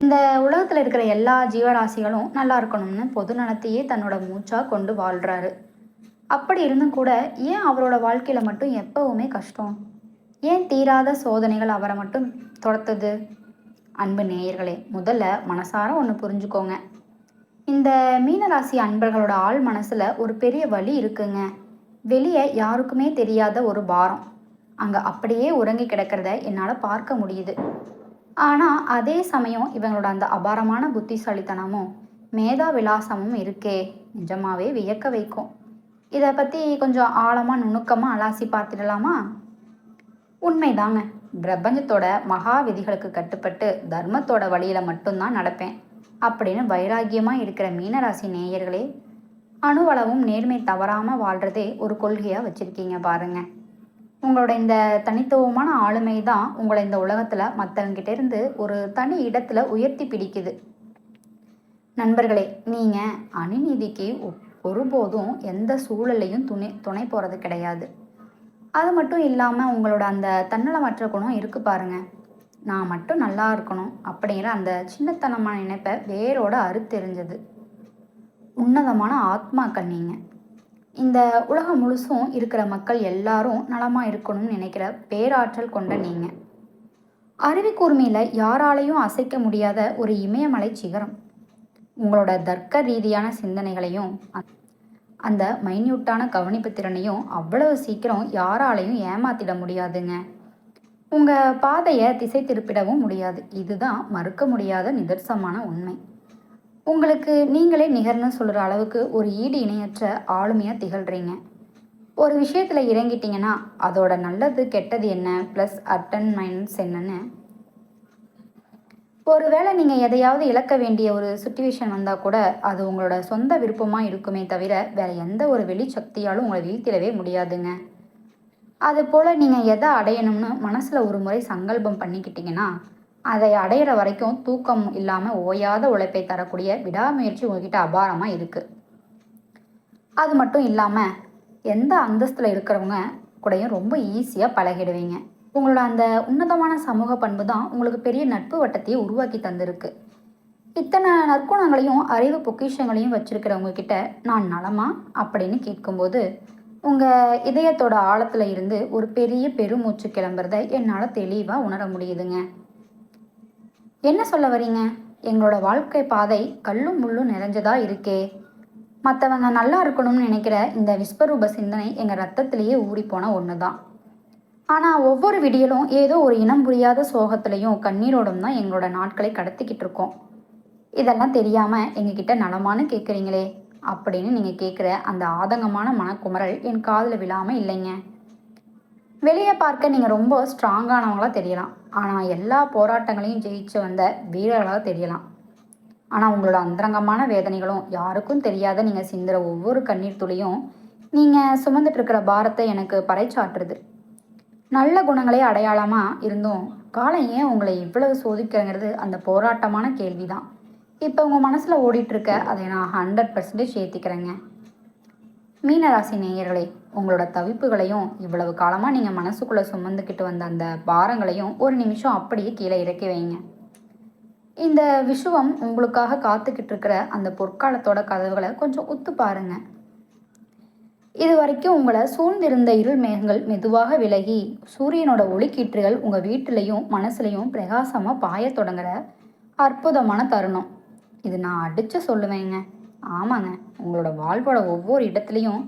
இந்த உலகத்துல இருக்கிற எல்லா ஜீவராசிகளும் நல்லா இருக்கணும்னு பொது நலத்தையே தன்னோட மூச்சா கொண்டு வாழ்றாரு. அப்படி இருந்தும் கூட ஏன் அவரோட வாழ்க்கையில மட்டும் எப்பவுமே கஷ்டம்? ஏன் தீராத சோதனைகள் அவரை மட்டும் துரத்துது? அன்பு நேயர்களே, முதல்ல மனசார ஒன்று புரிஞ்சுக்கோங்க. இந்த மீனராசி அன்பர்களோட ஆழ் மனசுல ஒரு பெரிய வலி இருக்குங்க. வெளியே யாருக்குமே தெரியாத ஒரு பாரம் அங்க அப்படியே உறங்கி கிடக்கிறத என்னால பார்க்க முடியுது. ஆனா அதே சமயம் இவங்களோட அந்த அபாரமான புத்திசாலித்தனமும் மேதா விலாசமும் இருக்கே, நிஜமாவே வியக்க வைக்கும். இதை பத்தி கொஞ்சம் ஆழமா நுணுக்கமா அலாசி பார்த்துடலாமா? உண்மைதாங்க. பிரபஞ்சத்தோட மகா விதிகளுக்கு கட்டுப்பட்டு தர்மத்தோட வழியில மட்டும்தான் நடப்பேன் அப்படின்னு வைராகியமா இருக்கிற மீனராசி நேயர்களே, அணுவளவும் நேர்மை தவறாம வாழ்றதே ஒரு கொள்கையா வச்சிருக்கீங்க பாருங்க. உங்களோட இந்த தனித்துவமான ஆளுமை தான் உங்களை இந்த உலகத்துல மற்றவங்கிட்ட இருந்து ஒரு தனி இடத்துல உயர்த்தி பிடிக்குது. நண்பர்களே, நீங்க அநீதிக்கு ஒருபோதும் எந்த சூழலையும் துணை போறது கிடையாது. அது மட்டும் இல்லாம உங்களோட அந்த தன்னலமற்ற குணம் இருக்கு பாருங்க. நான் மட்டும் நல்லா இருக்கணும் அப்படிங்கிற அந்த சின்னத்தனமான நினைப்பை வேரோட அறுத்தெறிஞ்சது உன்னதமான ஆத்மாக்கள் நீங்க. இந்த உலகம் முழுசும் இருக்கிற மக்கள் எல்லாரும் நலமா இருக்கணும்னு நினைக்கிற பேராற்றல் கொண்ட நீங்க. அறிவு கூர்மையில யாராலையும் அசைக்க முடியாத ஒரு இமயமலை சிகரம். உங்களோட தர்க்க ரீதியான சிந்தனைகளையும் அந்த மைன்யூட்டான கவனிப்பு திறனையும் அவ்வளவு சீக்கிரம் யாராலையும் ஏமாத்திட முடியாதுங்க. உங்க பாதையை திசை திருப்பிடவும் முடியாது. இதுதான் மறுக்க முடியாத நிதர்சனமான உண்மை. உங்களுக்கு நீங்களே நிகர்னு சொல்கிற அளவுக்கு ஒரு ஈடு இணையற்ற ஆளுமையாக திகழ்கிறீங்க. ஒரு விஷயத்தில் இறங்கிட்டீங்கன்னா அதோட நல்லது கெட்டது என்ன ப்ளஸ் அட்டன் மைனஸ் என்னன்னு, ஒருவேளை நீங்கள் எதையாவது இழக்க வேண்டிய ஒரு சுச்சுவேஷன் வந்தால் கூட அது உங்களோட சொந்த விருப்பமாக இருக்குமே தவிர வேறு எந்த ஒரு வெளி சக்தியாலும் உங்களை வீழ்த்திடவே முடியாதுங்க. அது போல் நீங்கள் எதை அடையணும்னு மனசில் ஒரு முறை சங்கல்பம் பண்ணிக்கிட்டீங்கன்னா அதை அடையிற வரைக்கும் தூக்கம் இல்லாமல் ஓயாத உழைப்பை தரக்கூடிய விடாமுயற்சி உங்ககிட்ட அபாரமாக இருக்குது. அது மட்டும் இல்லாமல் எந்த அந்தஸ்தில் இருக்கிறவங்க கூடயும் ரொம்ப ஈஸியாக பழகிடுவீங்க. உங்களோட அந்த உன்னதமான சமூக பண்பு தான் உங்களுக்கு பெரிய நட்பு வட்டத்தையே உருவாக்கி தந்திருக்கு. இத்தனை நற்குணங்களையும் அறிவு பொக்கிஷங்களையும் வச்சிருக்கிறவங்க கிட்ட நான் நலமா அப்படின்னு கேட்கும்போது உங்கள் இதயத்தோட ஆழத்தில் இருந்து ஒரு பெரிய பெருமூச்சு கிளம்புறத என்னால் தெளிவாக உணர முடியுதுங்க. என்ன சொல்ல வரீங்க? எங்களோட வாழ்க்கை பாதை கல்லும் முள்ளும் நிறைஞ்சதா இருக்கே. மற்றவங்க நல்லா இருக்கணும்னு நினைக்கிற இந்த விஸ்வரூப சிந்தனை எங்கள் ரத்தத்திலேயே ஊறிப்போன ஒன்று தான். ஆனால் ஒவ்வொரு விடியலும் ஏதோ ஒரு இனம் புரியாத சோகத்திலையும் கண்ணீரோடும் தான் எங்களோட நாட்களை கடத்திக்கிட்டு இருக்கோம். இதெல்லாம் தெரியாமல் எங்ககிட்ட நலமானு கேட்குறீங்களே அப்படின்னு நீங்கள் கேட்குற அந்த ஆதங்கமான மனக்குமரல் என் காதில் விழாமல் இல்லைங்க. வெளியே பார்க்க நீங்கள் ரொம்ப ஸ்ட்ராங்கானவங்களாக தெரியலாம். ஆனால் எல்லா போராட்டங்களையும் ஜெயிச்சு வந்த வீரர்களாக தெரியலாம். ஆனால் உங்களோட அந்தரங்கமான வேதனைகளும் யாருக்கும் தெரியாத நீங்கள் சிந்துற ஒவ்வொரு கண்ணீர் துளியும் நீங்கள் சுமந்துட்டு இருக்கிற பாரத்தை எனக்கு பறைச்சாற்றுது. நல்ல குணங்களே அடையாளமாக இருந்தும் காலம் ஏன் உங்களை இவ்வளவு சோதிக்கிறங்கிறது அந்த போராட்டமான கேள்வி தான். இப்போ உங்கள் மனசில் ஓடிட்டுருக்க அதை நான் 100% ஏற்றிக்கிறேங்க. மீனராசி நேயர்களே, உங்களோட தவிப்புகளையும் இவ்வளவு காலமாக நீங்கள் மனசுக்குள்ளே சுமந்துக்கிட்டு வந்த அந்த பாரங்களையும் ஒரு நிமிஷம் அப்படியே கீழே இறக்கி வைங்க. இந்த விஷுவம் உங்களுக்காக காத்துக்கிட்டு இருக்கிற அந்த பொற்காலத்தோட கதவுகளை கொஞ்சம் உத்து பாருங்க. இது வரைக்கும் உங்களை சூழ்ந்திருந்த இருள் மேகங்கள் மெதுவாக விலகி சூரியனோட ஒளிக்கீற்றுகள் உங்கள் வீட்டிலையும் மனசுலையும் பிரகாசமாக பாய தொடங்குற அற்புதமான தருணம் இது. நான் அடித்து சொல்லுவேங்க. ஆமாங்க, உங்களோட வாழ்வோட ஒவ்வொரு இடத்துலையும்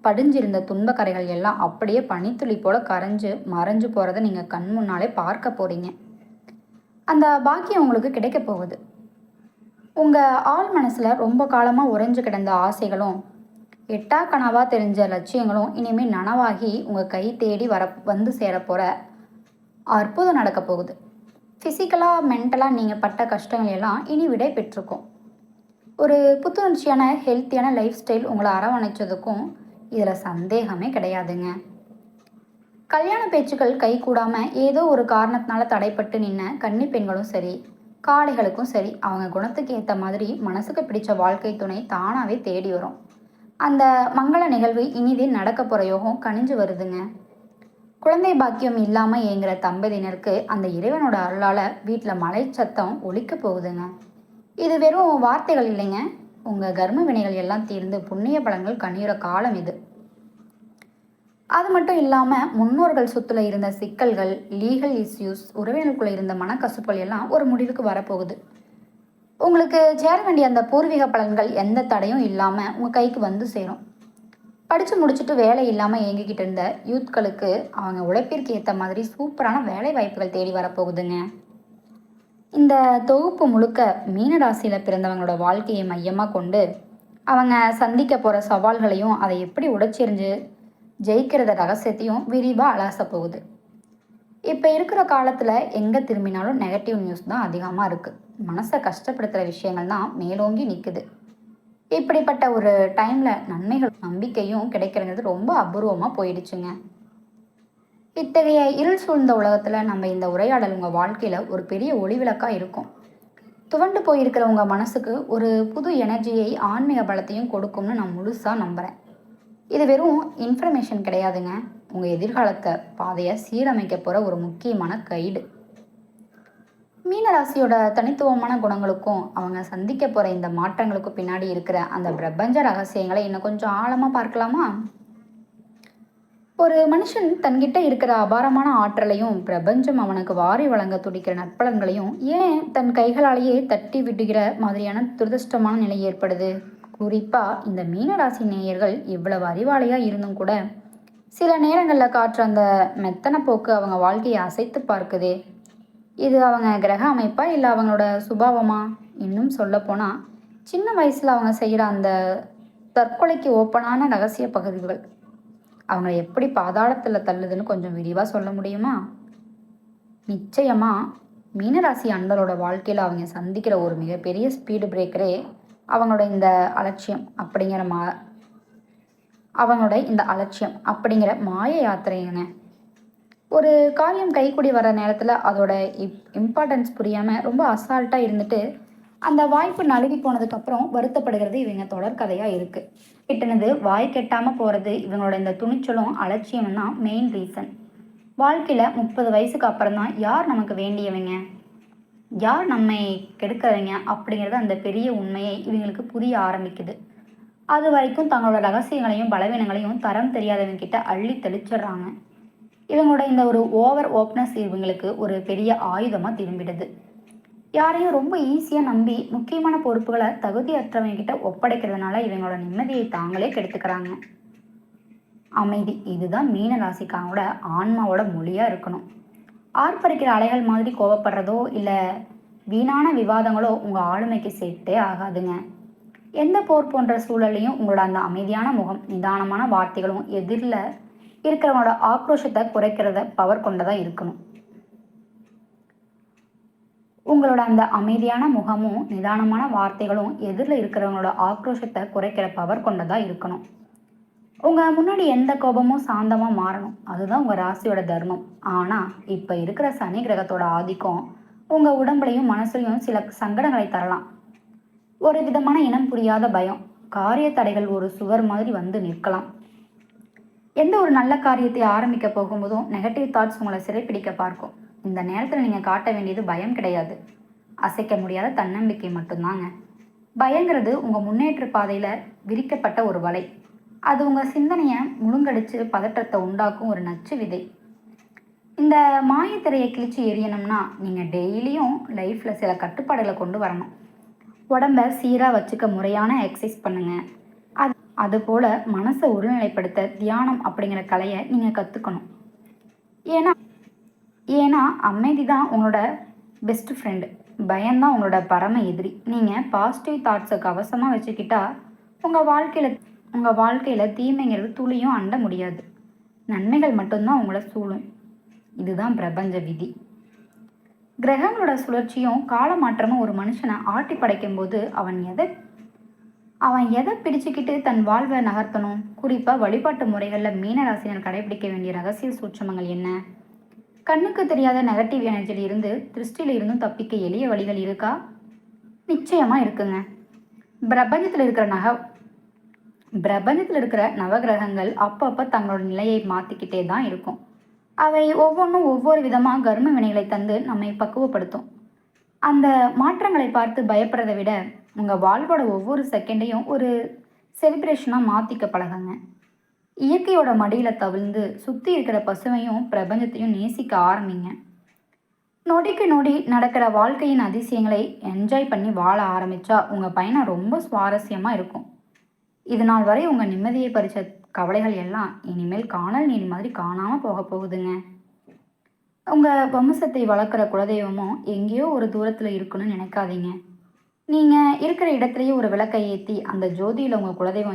படிஞ்சிருந்த துன்பக்கரைகள் எல்லாம் அப்படியே பனித்துளி போல கரைஞ்சு மறைஞ்சு போகிறத நீங்கள் கண் முன்னாலே பார்க்க போகிறீங்க. அந்த பாக்கியம் உங்களுக்கு கிடைக்க போகுது. உங்கள் ஆள் மனசில் ரொம்ப காலமாக உறைஞ்சு கிடந்த ஆசைகளும் எட்டா கனவாக தெரிஞ்ச லட்சியங்களும் இனிமேல் நனவாகி உங்கள் கை தேடி வந்து சேரப்போகிற அற்புதம் நடக்க போகுது. ஃபிசிக்கலாக மென்டலாக நீங்கள் பட்ட கஷ்டங்கள் எல்லாம் இனி விடை பெற்றிருக்கும். ஒரு புத்துணர்ச்சியான ஹெல்த்தியான லைஃப் ஸ்டைல் உங்களை அரவணைச்சதுக்கும் இதில் சந்தேகமே கிடையாதுங்க. கல்யாண பேச்சுக்கள் கை கூடாமல் ஏதோ ஒரு காரணத்தினால தடைப்பட்டு நின்ன கன்னி பெண்களும் சரி, காளைகளுக்கும் சரி, அவங்க குணத்துக்கு ஏற்ற மாதிரி மனசுக்கு பிடிச்ச வாழ்க்கை துணை தானாகவே தேடி வரும். அந்த மங்கள நிகழ்வு இனிதே நடக்க போகிற யோகம் கனிஞ்சு வருதுங்க. குழந்தை பாக்கியம் இல்லாமல் ஏங்குற தம்பதியினருக்கு அந்த இறைவனோட அருளால் வீட்டில் மலை சத்தம் ஒலிக்க போகுதுங்க. இது வெறும் வார்த்தைகள் இல்லைங்க. உங்கள் கர்ம வினைகள் எல்லாம் தீர்ந்து புண்ணிய பலன்கள் கண்ணீர காலம் இது. அது மட்டும் இல்லாமல் முன்னோர்கள் சொத்துல இருந்த சிக்கல்கள், லீகல் இஷ்யூஸ், உறவினருக்குள்ள இருந்த மனக்கசுப்புகள் எல்லாம் ஒரு முடிவுக்கு வரப்போகுது. உங்களுக்கு சேர வேண்டிய அந்த பூர்வீக பலன்கள் எந்த தடையும் இல்லாமல் உங்கள் கைக்கு வந்து சேரும். படித்து முடிச்சுட்டு வேலை இல்லாமல் இயங்கிக்கிட்டு இருந்த யூத்களுக்கு அவங்க உழைப்பிற்கு ஏற்ற மாதிரி சூப்பரான வேலை வாய்ப்புகள் தேடி வரப்போகுதுங்க. இந்த தொகுப்பு முழுக்க மீன ராசியில் பிறந்தவங்களோட வாழ்க்கையை மையமாக கொண்டு அவங்க சந்திக்க போகிற சவால்களையும் அதை எப்படி உடைச்செறிஞ்சு ஜெயிக்கிறத ரகசியத்தையும் விரிவாக அலாச போகுது. இப்போ இருக்கிற காலத்தில் எங்கே திரும்பினாலும் நெகட்டிவ் நியூஸ் தான் அதிகமாக இருக்குது. மனசை கஷ்டப்படுத்துகிற விஷயங்கள் தான் மேலோங்கி நிற்குது. இப்படிப்பட்ட ஒரு டைமில் நன்மைகள் நம்பிக்கையும் கிடைக்கிறது ரொம்ப அபூர்வமாக போயிடுச்சுங்க. இத்தகைய இருள் சூழ்ந்த உலகத்தில் நம்ம இந்த உரையாடல் உங்கள் வாழ்க்கையில் ஒரு பெரிய ஒளிவிளக்காக இருக்கும். துவண்டு போயிருக்கிற உங்கள் மனசுக்கு ஒரு புது எனர்ஜியை, ஆன்மீக பலத்தையும் கொடுக்கும்னு நான் முழுசாக நம்புகிறேன். இது வெறும் இன்ஃபர்மேஷன் கிடையாதுங்க. உங்கள் எதிர்காலத்தை பாதையை சீரமைக்க போகிற ஒரு முக்கியமான கைடு. மீனராசியோட தனித்துவமான குணங்களுக்கும் அவங்க சந்திக்க போகிற இந்த மாற்றங்களுக்கும் பின்னாடி இருக்கிற அந்த பிரபஞ்ச ரகசியங்களை இன்னும் கொஞ்சம் ஆழமாக பார்க்கலாமா? ஒரு மனுஷன் தன்கிட்ட இருக்கிற அபாரமான ஆற்றலையும் பிரபஞ்சம் அவனுக்கு வாரி வழங்க துடிக்கிற நற்பலன்களையும் ஏன் தன் கைகளாலேயே தட்டி விடுகிற மாதிரியான துரதிருஷ்டமான நிலை ஏற்படுது? குறிப்பாக இந்த மீனராசி நேயர்கள் இவ்வளவு அறிவாளியாக இருந்தும் கூட சில நேரங்களில் காற்று அந்த மெத்தன போக்கு அவங்க வாழ்க்கையை அசைத்து பார்க்குதே. இது அவங்க கிரக அமைப்பா இல்லை அவங்களோட சுபாவமா? இன்னும் சொல்லப்போனால் சின்ன வயசில் அவங்க செய்கிற அந்த தற்கொலைக்கு ஓப்பனான ரகசிய பகுதிகள் அவங்க எப்படி பாதாளத்தில் தள்ளுதுன்னு கொஞ்சம் விரிவாக சொல்ல முடியுமா? நிச்சயமாக மீனராசி அன்பரோட வாழ்க்கையில் அவங்க சந்திக்கிற ஒரு மிகப்பெரிய ஸ்பீடு பிரேக்கரே அவங்களோட இந்த அலட்சியம் அப்படிங்கிற மாய யாத்திரைங்க. ஒரு காரியம் கைக்கூடி வர நேரத்தில் அதோட இம்பார்ட்டன்ஸ் புரியாமல் ரொம்ப அசால்ட்டாக இருந்துட்டு அந்த வாய்ப்பு நழுவி போனதுக்கப்புறம் வருத்தப்படுகிறது இவங்க தொடர்கதையாக இருக்குது. கிட்டனது வாய் கெட்டாமல் போகிறது இவங்களோட இந்த துணிச்சலும் அலட்சியம் தான் மெயின் ரீசன். வாழ்க்கையில் 30 வயசுக்கு அப்புறம் தான் யார் நமக்கு வேண்டியவங்க, யார் நம்மை கெடுக்கிறவங்க அப்படிங்கிறது அந்த பெரிய உண்மையை இவங்களுக்கு புரிய ஆரம்பிக்குது. அது வரைக்கும் தங்களோட ரகசியங்களையும் பலவீனங்களையும் தரம் தெரியாதவங்க கிட்ட அள்ளி தெளிச்சிடுறாங்க. இவங்களோட இந்த ஒரு ஓவர் ஓப்னஸ் இவங்களுக்கு ஒரு பெரிய ஆயுதமாக திரும்பிடுது. யாரையும் ரொம்ப ஈஸியாக நம்பி முக்கியமான பொறுப்புகளை தகுதியற்றவங்க கிட்ட ஒப்படைக்கிறதுனால இவங்களோட நிம்மதியை தாங்களே கெடுத்துக்கிறாங்க. அமைதி, இதுதான் மீன ராசிக்காரோட ஆன்மாவோட மொழியாக இருக்கணும். ஆர்ப்பரிக்கிற அலைகள் மாதிரி கோவப்படுறதோ இல்லை வீணான விவாதங்களோ உங்கள் ஆளுமைக்கு செட்டே ஆகாதுங்க. எந்த போர் போன்ற சூழலையும் உங்களோட அந்த அமைதியான முகம், நிதானமான வார்த்தைகளும் எதிரில் இருக்கிறவங்களோட ஆக்ரோஷத்தை குறைக்கிறத பவர் கொண்டதாக இருக்கணும். உங்களோட அந்த அமைதியான முகமும் நிதானமான வார்த்தைகளும் எதிரில் இருக்கிறவங்களோட ஆக்ரோஷத்தை குறைக்கிற பவர் கொண்டதாக இருக்கணும். உங்கள் முன்னாடி எந்த கோபமும் சாந்தமாக மாறணும். அதுதான் உங்கள் ராசியோட தர்மம். ஆனால் இப்போ இருக்கிற சனி கிரகத்தோட ஆதிக்கம் உங்கள் உடம்புலையும் மனசுலையும் சில சங்கடங்களை தரலாம். ஒரு விதமான இனம் புரியாத பயம், காரிய தடைகள் ஒரு சுவர் மாதிரி வந்து நிற்கலாம். எந்த ஒரு நல்ல காரியத்தை ஆரம்பிக்க போகும்போதும் நெகட்டிவ் தாட்ஸ் உங்களை சிறைப்பிடிக்க பார்க்கும். இந்த நேரத்தில் நீங்கள் காட்ட வேண்டியது பயம் கிடையாது, அசைக்க முடியாத தன்னம்பிக்கை மட்டும்தாங்க. பயங்கிறது உங்கள் முன்னேற்ற பாதையில் விரிக்கப்பட்ட ஒரு வலை. அது உங்கள் சிந்தனையை முழுங்கடிச்சு பதற்றத்தை உண்டாக்கும் ஒரு நச்சு விதை. இந்த மாயத்திரையை கிழிச்சு எரியணும்னா நீங்கள் டெய்லியும் லைஃப்பில் சில கட்டுப்பாடுகளை கொண்டு வரணும். உடம்பை சீராக வச்சுக்க முறையான எக்ஸசைஸ் பண்ணுங்கள். அதுபோல் மனசை ஒருநிலைப்படுத்த தியானம் அப்படிங்கிற கலையை நீங்கள் கற்றுக்கணும். ஏன்னா அமைதி தான் உங்களோட பெஸ்ட் ஃப்ரெண்டு, பயம்தான் உங்களோட பரம எதிரி. நீங்கள் பாசிட்டிவ் தாட்ஸை கவசமாக வச்சுக்கிட்டா உங்கள் வாழ்க்கையில் தீமைங்கிறது துளியும் அண்ட முடியாது. நன்மைகள் மட்டும்தான் உங்களை சூழும். இதுதான் பிரபஞ்ச விதி. கிரகங்களோட சுழற்சியும் கால மாற்றமும் ஒரு மனுஷனை ஆட்டி படைக்கும் போது அவன் எதை பிடிச்சுக்கிட்டு தன் வாழ்வை நகர்த்தணும்? குறிப்பாக வழிபாட்டு முறைகளில் மீனராசினர் கடைபிடிக்க வேண்டிய ரகசிய சூட்சமங்கள் என்ன? கண்ணுக்கு தெரியாத நெகட்டிவ் எனர்ஜியில் இருந்து திருஷ்டியில் இருந்தும் தப்பிக்க எளிய வழிகள் இருக்கா? நிச்சயமாக இருக்குங்க. பிரபஞ்சத்தில் இருக்கிற நவகிரகங்கள் அப்பப்போ தங்களோட நிலையை மாற்றிக்கிட்டே தான் இருக்கும். அவை ஒவ்வொன்றும் ஒவ்வொரு விதமாக கர்ம வினைகளை தந்து நம்மை பக்குவப்படுத்தும். அந்த மாற்றங்களை பார்த்து பயப்படுறதை விட உங்கள் வாழ்வோட ஒவ்வொரு செகண்டையும் ஒரு செலிப்ரேஷனாக மாற்றிக்க பழகுங்க. இயற்கையோட மடியில் தவிழ்ந்து சுற்றி இருக்கிற பசுமையும் பிரபஞ்சத்தையும் நேசிக்க ஆரம்பிங்க. நொடிக்கு நொடி நடக்கிற வாழ்க்கையின் அதிசயங்களை என்ஜாய் பண்ணி வாழ ஆரம்பித்தா உங்கள் பயணம் ரொம்ப சுவாரஸ்யமாக இருக்கும். இது நாள் வரை உங்கள் நிம்மதியை பறித்த கவலைகள் எல்லாம் இனிமேல் காணல் நீர் மாதிரி காணாமல் போக போகுதுங்க. உங்கள் வம்சத்தை வளர்க்குற குலதெய்வமும் எங்கேயோ ஒரு தூரத்தில் இருக்குன்னு நினைக்காதீங்க. நீங்கள் இருக்கிற இடத்துலையே ஒரு விளக்கை ஏற்றி அந்த ஜோதியில் உங்கள் குலதெய்வம்